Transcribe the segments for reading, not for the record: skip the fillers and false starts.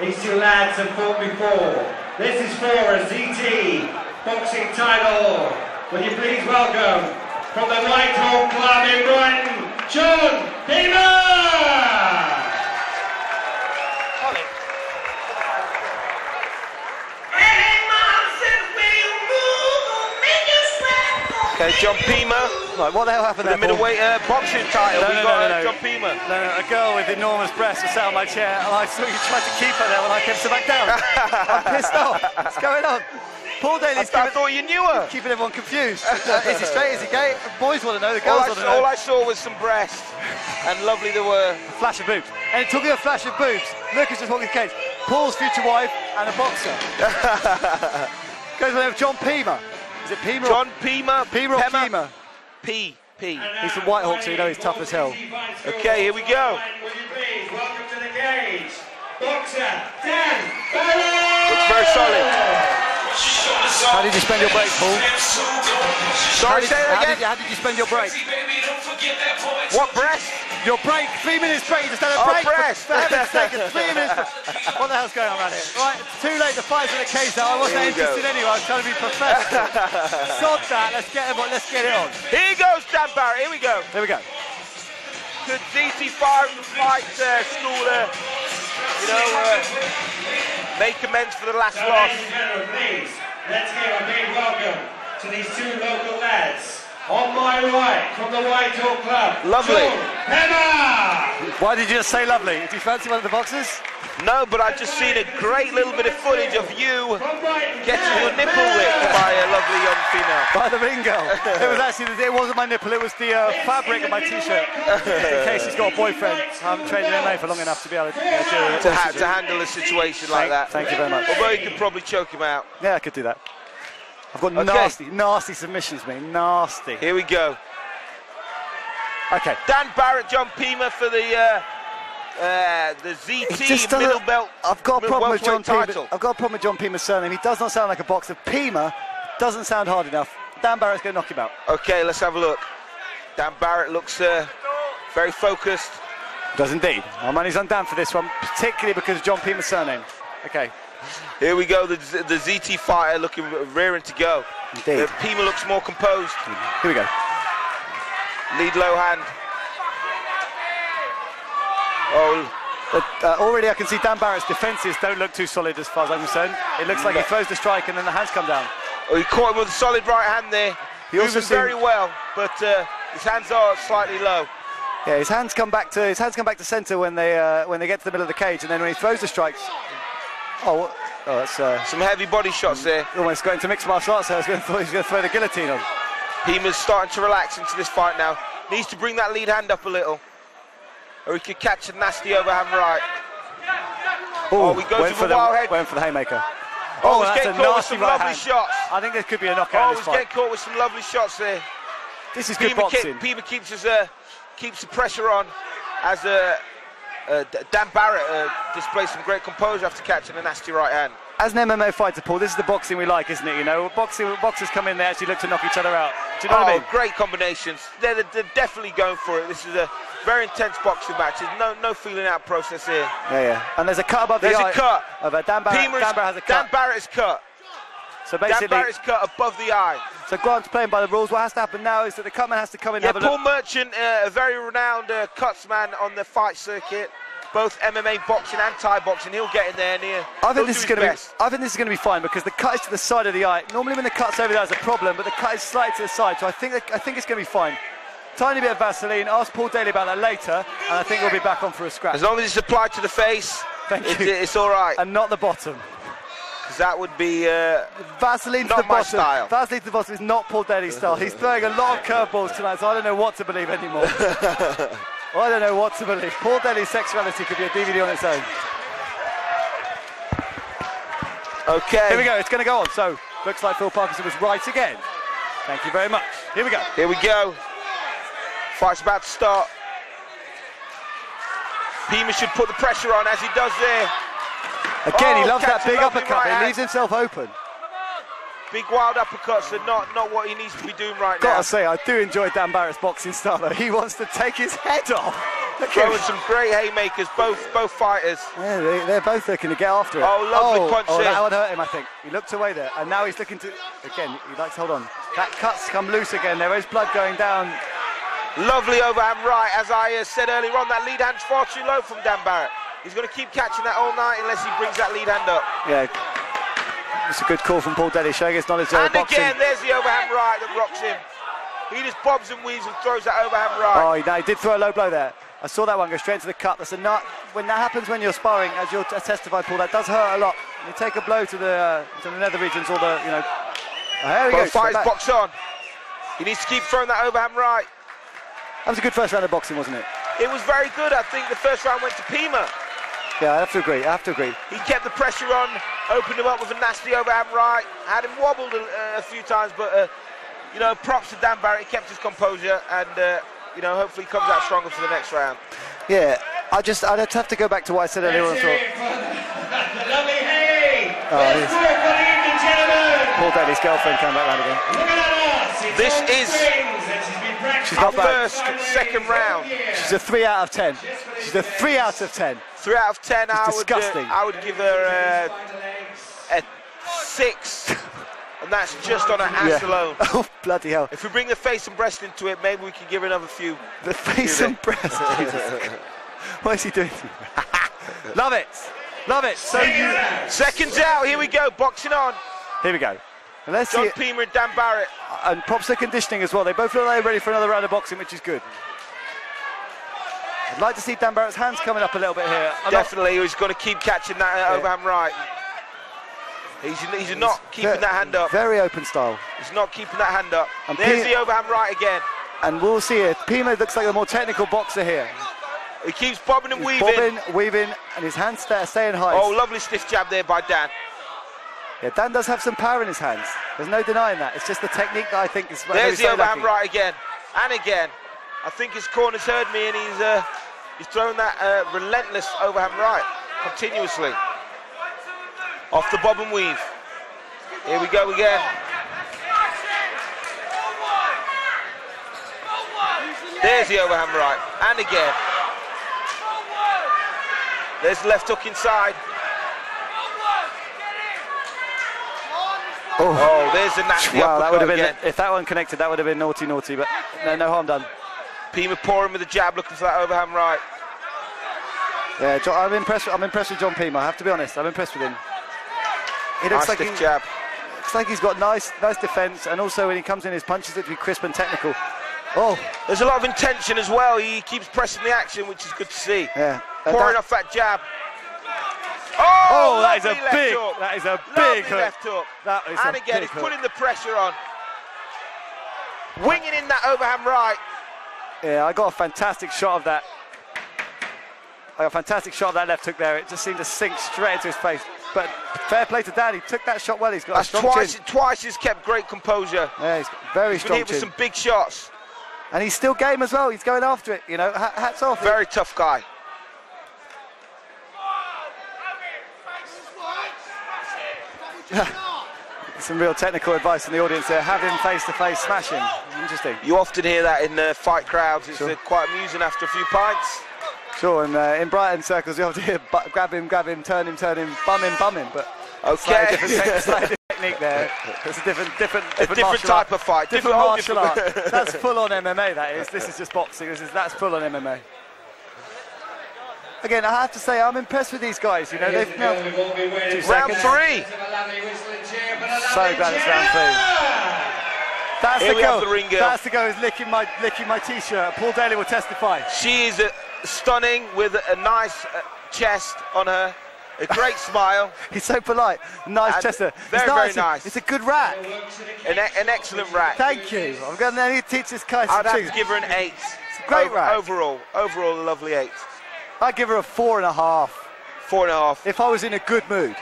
These two lads have fought before. This is for a ZT boxing title. Will you please welcome, from the Whitehall Club in Brighton, John Pema! Okay, John Pema. Right, what the hell happened there? The middleweight boxing title. No, John Pema. No, a girl with enormous breasts was sat on my chair, and I saw you tried to keep her there when I kept her back down. I'm pissed off. What's going on? Paul Daly's I thought you knew her. Keeping everyone confused. Is he straight? Is he gay? Boys want to know. The girls want to know. All I saw was some breasts, and lovely they were. A flash of boobs. And talking of flash of boobs, Lucas just walking the cage. Paul's future wife and a boxer. Goes by the name of John Pema. Is it Pema? John Pema. Pema or Pema? P. He's from Whitehall, so you know he's tough as hell. Okay, here we go. Will you please welcome to the cage, boxer Dan Barrett! Looks very solid. How did you spend your break, Paul? Sorry, say that again. How did you spend your break? What breast? Your break, 3 minutes break. You just had a break. For heaven's sake, 3 minutes. What the hell's going on around here? Right, it's too late. The fight's in the cage now. I wasn't interested anyway. I was trying to be professional. Sod that. Let's get it on. Here goes Dan Barrett. Here we go. Here we go. Good DT5 fight school there. You know, make amends for the last loss. Ladies and gentlemen, please, let's give a big welcome to these two local lads. On my right, from the Whitehall Club, lovely. Pema! Why did you just say lovely? Did you fancy one of the boxers? No, but I've just seen a great little bit of footage of you getting your nipple licked by a lovely young female. By the ring girl. It wasn't my nipple, it was the fabric of my t-shirt. In case she's got a boyfriend. I haven't trained in MMA for long enough to be able to to handle a situation like that. Thank you very much. Although you could probably choke him out. Yeah, I could do that. I've got nasty submissions, mate. Nasty. Here we go. Okay. Dan Barrett, John Pema for the ZT middle belt. I've got a problem with John title. Pema. I've got a problem with John Pema's surname. He does not sound like a boxer. Pema doesn't sound hard enough. Dan Barrett's going to knock him out. Okay, let's have a look. Dan Barrett looks very focused. Does indeed. My money's on Dan for this one, particularly because of John Pema's surname. Okay. Here we go, the ZT fighter looking rearing to go. Indeed. Pema looks more composed. Here we go. Lead low hand. Already I can see Dan Barrett's defences don't look too solid as far as I'm concerned. It looks like he throws the strike and then the hands come down. Oh, he caught him with a solid right hand there. He also very well, but his hands are slightly low. Yeah, his hands come back to centre when they get to the middle of the cage, and then when he throws the strikes. That's some heavy body shots there. Almost going to mixed martial arts. I was going to he's going to throw the guillotine on. Pema's starting to relax into this fight now. Needs to bring that lead hand up a little, or he could catch a nasty overhand right. We go to the wild head. Went for the haymaker. He's getting caught with some lovely shots. I think this could be a knockout. He's getting caught with some lovely shots there. This is good boxing. Pema keeps the pressure on as Dan Barrett displays some great composure after catching a nasty right hand. As an MMA fighter, Paul, this is the boxing we like, isn't it? You know, boxers come in, they actually look to knock each other out. Do you know what I mean? Great combinations. They're definitely going for it. This is a very intense boxing match. There's no feeling out process here. Yeah. And there's a cut above the eye. There's a cut. Dan Barrett has a cut. Dan Barrett is cut. So basically, Dan Barrett's cut above the eye. So Grant's playing by the rules. What has to happen now is that the cutman has to come in and have a look. Paul Merchant, a very renowned cutsman on the fight circuit. Both MMA boxing and Thai boxing, he'll get in there and I think this is going to be fine because the cut is to the side of the eye. Normally when the cut's over there, there's a problem, but the cut is slightly to the side, so I think it's going to be fine. Tiny bit of Vaseline. Ask Paul Daly about that later, and I think we'll be back on for a scratch. As long as it's applied to the face, it's all right. And not the bottom. Because that would be Vaseline to the bottom. Style. Vaseline to the bottom is not Paul Daly's style. He's throwing a lot of curveballs tonight, so I don't know what to believe anymore. I don't know what to believe. Paul Daly's sexuality could be a DVD on its own. Okay. Here we go. It's going to go on. So, looks like Phil Parkinson was right again. Thank you very much. Here we go. Here we go. Fight's about to start. Pema should put the pressure on as he does there. Again, he loves that big uppercut. He leaves himself open. Big wild uppercuts are not what he needs to be doing right now. Gotta say, I do enjoy Dan Barrett's boxing style though. He wants to take his head off Throwing some great haymakers, both fighters. Yeah, they're both looking to get after it. Oh, lovely punch in. That would hurt him, I think. He looked away there, and now he's looking to, again, he likes to hold on. That cut's come loose again. There is blood going down. Lovely overhand right, as I said earlier on, that lead hand's far too low from Dan Barrett. He's going to keep catching that all night unless he brings that lead hand up. Yeah, it's a good call from Paul Daly, showing his knowledge of boxing. And again, there's the overhand right that rocks him. He just bobs and weaves and throws that overhand right. Oh, no, he did throw a low blow there. I saw that one go straight into the cut. That's a nut. When that happens when you're sparring, as you'll testify, Paul, that does hurt a lot. You take a blow to the nether regions or the, you know. There we go. Both fighters box on. He needs to keep throwing that overhand right. That was a good first round of boxing, wasn't it? It was very good. I think the first round went to Pema. Yeah, I have to agree. He kept the pressure on, opened him up with a nasty overhand right, had him wobbled a few times, but you know, props to Dan Barrett. He kept his composure, and you know, hopefully he comes out stronger for the next round. Yeah, I'd have to go back to what I said earlier on. Lovely hay. Let's go, ladies and gentlemen. Paul Daly's girlfriend came back round again. Look at that. This is our first, second round. She's a 3 out of 10. She's a 3 out of 10. 3 out of 10. Disgusting. I would give her a 6, and that's just on her ass alone. Oh, bloody hell. If we bring the face and breast into it, maybe we can give her another few. The face and breast. Jesus. What is he doing? Love it. Love it. So Seconds out. Here we go. Boxing on. Here we go. And let's John see Pema and Dan Barrett. And props to conditioning as well. They both look like they're ready for another round of boxing, which is good. I'd like to see Dan Barrett's hands coming up a little bit here. Definitely, he's going to keep catching that overhand right. He's not keeping that hand up. Very open style. He's not keeping that hand up. And there's the overhand right again. And we'll see it. Pema looks like a more technical boxer here. He keeps bobbing and weaving. Bobbing, weaving, and his hands staying high. Oh, lovely stiff jab there by Dan. Yeah, Dan does have some power in his hands. There's no denying that. It's just the technique that I think is. There's the overhand right again, and again. I think his corner's heard me, and he's throwing that relentless overhand right continuously. Off the bob and weave. Here we go again. There's the overhand right, and again. There's the left hook inside. Oh, there's the nasty wow, that would have been again. If that one connected, that would have been naughty, but no harm done. Pema pouring with a jab, looking for that overhand right. Yeah, I'm impressed with John Pema. I have to be honest. I'm impressed with him. He looks like stiff jab. Looks like he's got nice defence, and also when he comes in, his punches look to be crisp and technical. Oh, there's a lot of intention as well. He keeps pressing the action, which is good to see. Yeah, pouring off that jab. Oh, that is a big hook. That is a big hook. Left hook. That is and again, he's putting the pressure on. Winging in that overhand right. Yeah, I got a fantastic shot of that. I got a fantastic shot of that left hook there. It just seemed to sink straight into his face. But fair play to Dan. He took that shot well. He's got a strong chin. Twice he's kept great composure. Yeah, he's got very strong hit with chin. some big shots. And he's still game as well. He's going after it. You know, hats off. Very tough guy. Some real technical advice in the audience there. Have him face-to-face smashing. Interesting. You often hear that in fight crowds. It's quite amusing after a few pints. Sure, and in Brighton circles you often hear grab him, turn him, bum him. But okay, slightly different technique there. It's a different type of fight. Different martial art. That's full on MMA. That is. This is just boxing. That's full on MMA. Again, I have to say, I'm impressed with these guys. You know, they've now round 3. So glad it's round 3. That's Here the we girl. have the ring girl. That's the girl who's licking my t-shirt. Paul Daly will testify. She is stunning with a nice chest on her, a great smile. He's so polite. Nice chest. Very nice. It's a good rack. An excellent rack. Thany you. I'm going to need to teach this guy some I'd have tricks. to give her an 8. It's a great rack. Overall, a lovely 8. I'd give her a 4.5. 4.5. If I was in a good mood.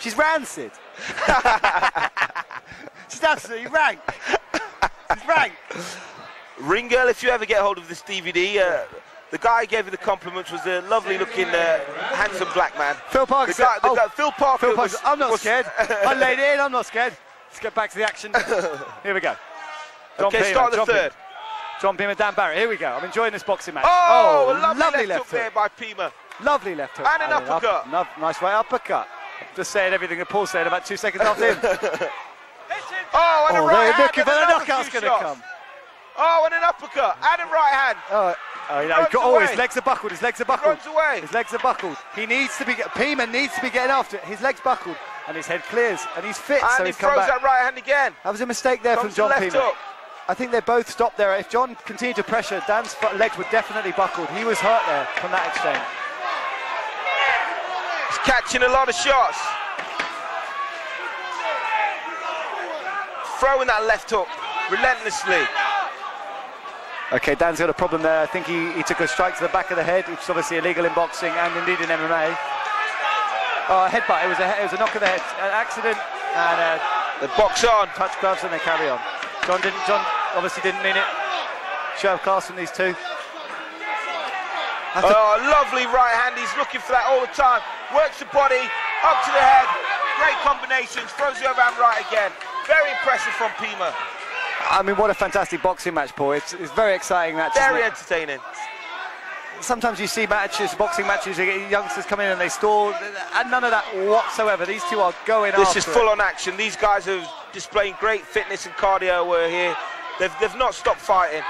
She's rancid. She's absolutely rank. She's rank. Ring Girl, if you ever get hold of this DVD, the guy who gave you the compliments was a lovely-looking, handsome black man. Phil Parker. Phil Parker. I'm not scared. I laid it in. I'm not scared. Let's get back to the action. Here we go. Okay, start the third. John Pema, Dan Barrett. Here we go. I'm enjoying this boxing match. Oh, a lovely left hook there by Pema. Lovely left hook. And an uppercut. Nice right uppercut. Just saying everything that Paul said about 2 seconds after him. Oh, and a right hand. Looking for the knockout's going to come. Oh, and an uppercut. And a right hand. His legs are buckled. His legs are buckled. He runs away. His legs are buckled. Pema needs to be getting after it. His legs buckled. And his head clears. And he's fit, and so he's come back. And he throws that right hand again. That was a mistake there from John Pema. I think they both stopped there. If John continued to pressure, Dan's legs were definitely buckled. He was hurt there from that exchange. He's catching a lot of shots. Throwing that left hook relentlessly. Okay, Dan's got a problem there. I think he took a strike to the back of the head, which is obviously illegal in boxing and indeed in MMA. Oh, a headbutt. It was a knock of the head. An accident and the box on. Touch gloves and they carry on. John obviously didn't mean it. Show of class from these two. Lovely right hand. He's looking for that all the time. Works the body, up to the head. Great combinations. Throws the overhand right again. Very impressive from Pema. I mean, what a fantastic boxing match, Paul. It's very exciting match. Very entertaining. Sometimes you see matches, boxing matches, you get youngsters come in and they stall, and none of that whatsoever. These two are going after it. This is full-on action. These guys are displaying great fitness and cardio here. They've not stopped fighting.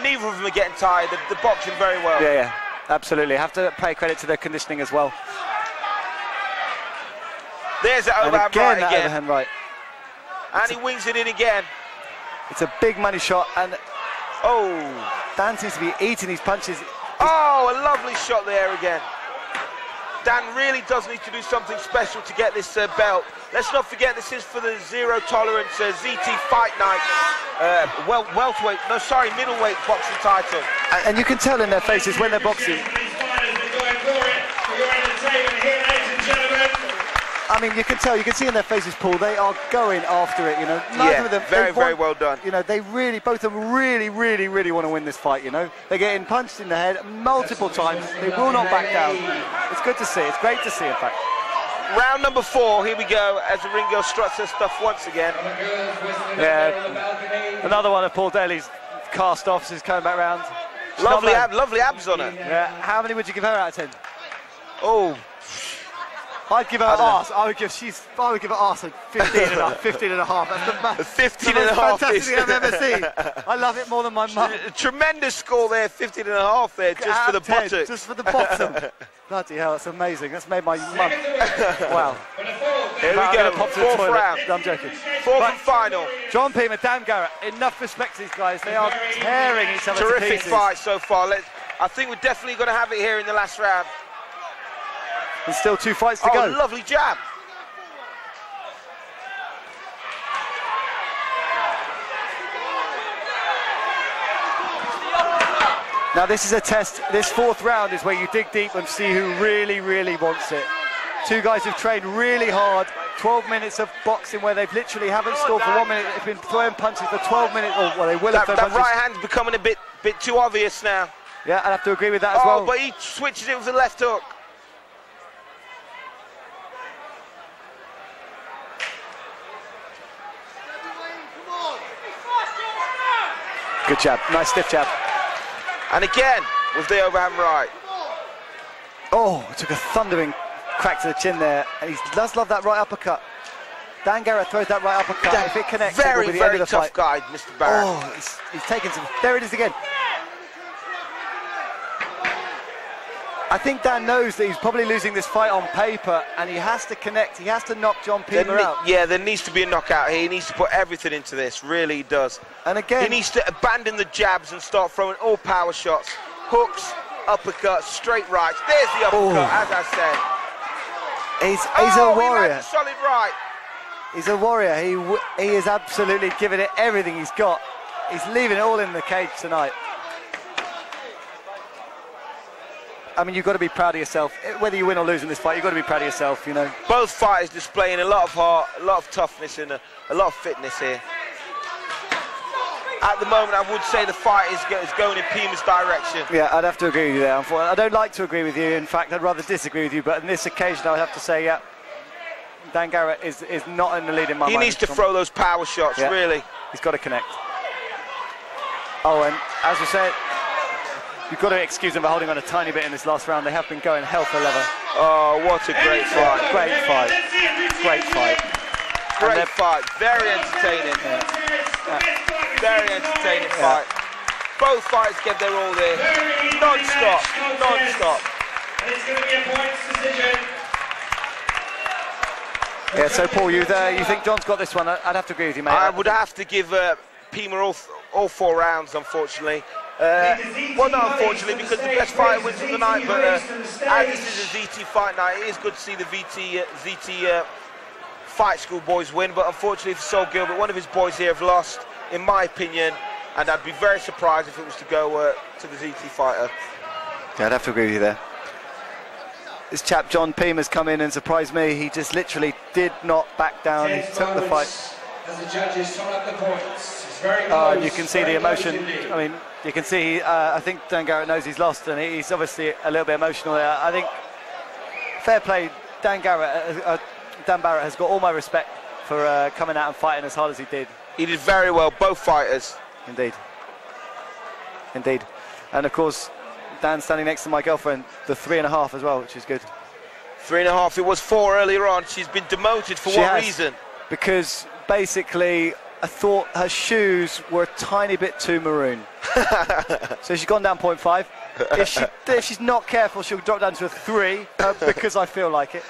Neither of them are getting tired. They're boxing very well. Yeah, absolutely. Have to pay credit to their conditioning as well. There's that overhand right again. Overhand right. And he wings it in again. It's a big money shot, and Dan seems to be eating these punches. Oh, a lovely shot there again. Dan really does need to do something special to get this belt. Let's not forget this is for the Zero Tolerance ZT Fight Night middleweight boxing title. And you can tell in their faces when they're boxing. I mean, you can see in their faces, Paul, they are going after it, you know. Neither of them, very well done. You know, both of them really want to win this fight, you know. They're getting punched in the head multiple times. They will not back down. It's good to see. It's great to see, in fact. Round number 4, here we go, as the ring girl struts her stuff once again. Yeah, another one of Paul Daly's cast-offs is coming back round. Lovely abs on her. Yeah, how many would you give her out of 10? Oh. I'd give her arse. I would give her arse a 15 and a half. That's the 15 and a half. Fantastic thing I've ever seen. I love it more than my mum. Tremendous score there, 15 and a half there, just for the buttocks. Just for the bottom. Bloody hell, that's amazing. That's made my mum. Wow. Here we go. Fourth round. I'm joking. Fourth and final. John Pema, Dan Garrett. Enough respect to these guys. They are tearing each other to pieces. Terrific fight so far. I think we're definitely going to have it here in the last round. There's still 2 fights to go. Oh, lovely jab. Now this is a test. This 4th round is where you dig deep and see who really wants it. Two guys who've trained really hard. 12 minutes of boxing where they've literally haven't scored for 1 minute. They've been throwing punches for 12 minutes. Oh, well, they will have thrown punches. That right hand's becoming a bit too obvious now. Yeah, I'd have to agree with that as well. Oh, but he switches it with the left hook. Good jab, nice stiff jab. And again, with the overhand right. Oh, took a thundering crack to the chin there. And he does love that right uppercut. Dan Garrett throws that right uppercut. If it connects, it will be the end of the tough fight. guy, Mr. Barrett. Oh, he's taken some. There it is again. I think Dan knows that he's probably losing this fight on paper, and he has to connect. He has to knock John Pema out. Yeah, there needs to be a knockout here. He needs to put everything into this. Really, he does. And again, he needs to abandon the jabs and start throwing all power shots, hooks, uppercuts, straight rights. There's the uppercut, as I said. He's a warrior. He lands a solid right. He's a warrior. He is absolutely giving it everything he's got. He's leaving it all in the cage tonight. I mean, you've got to be proud of yourself. Whether you win or lose in this fight, you've got to be proud of yourself, you know. Both fighters displaying a lot of heart, a lot of toughness and a lot of fitness here. At the moment, I would say the fight is going in Pema's direction. Yeah, I'd have to agree with you there. I don't like to agree with you. In fact, I'd rather disagree with you. But on this occasion, I would have to say, yeah, Dan Garrett is not in the lead in my mind. He needs to throw those power shots, really. He's got to connect. Oh, and as we said, you've got to excuse them for holding on a tiny bit in this last round. They have been going hell for leather. Oh, what a great fight. Great fight. Great fight. Great fight. Very entertaining. Very entertaining fight. Both fighters gave their all there. Non-stop. Non-stop. And it's going to be a points decision. Yeah, so Paul, you think John's got this one? I'd have to agree with you, mate. I would have to give Pema all 4 rounds, unfortunately. Well, not unfortunately, because the best fighter wins of the night, but as this is a ZT fight night, it is good to see the ZT Fight School boys win, but unfortunately for Sol Gilbert, one of his boys here have lost, in my opinion, and I'd be very surprised if it was to go to the ZT fighter. Yeah, I'd have to agree with you there. This chap John Pema's come in and surprised me. He just literally did not back down. He took the fight. As the judges total up the points, it's very close. You can see the emotion. I mean, you can see. I think Dan Garrett knows he's lost, and he's obviously a little bit emotional there. I think fair play, Dan Barrett has got all my respect for coming out and fighting as hard as he did. He did very well, both fighters. Indeed. Indeed. And of course, Dan standing next to my girlfriend, the 3.5 as well, which is good. 3.5, it was 4 earlier on. She's been demoted for what reason? Because basically, I thought her shoes were a tiny bit too maroon. So she's gone down 0.5. If she's not careful, she'll drop down to a 3 because I feel like it.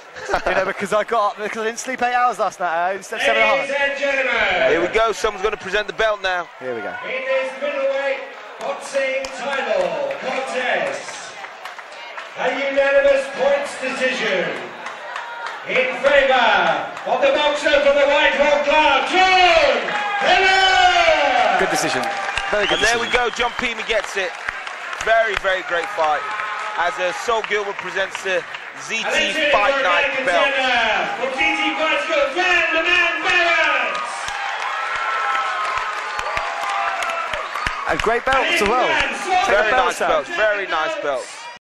You know, because I didn't sleep 8 hours last night. Instead of 7.5. Ladies and gentlemen, here we go. Someone's going to present the belt now. Here we go. In this middleweight boxing title contest, a unanimous points decision in favour of the boxer from the Whitehall Club, John Pema! Good decision. Very good. And there we go. John Pema gets it. Very, very great fight. As Sol Gilbert presents the ZT Fight Night belt. From ZT Fight School, Van the Man Barrett! And great belts as well. Very nice belts. Very nice belts.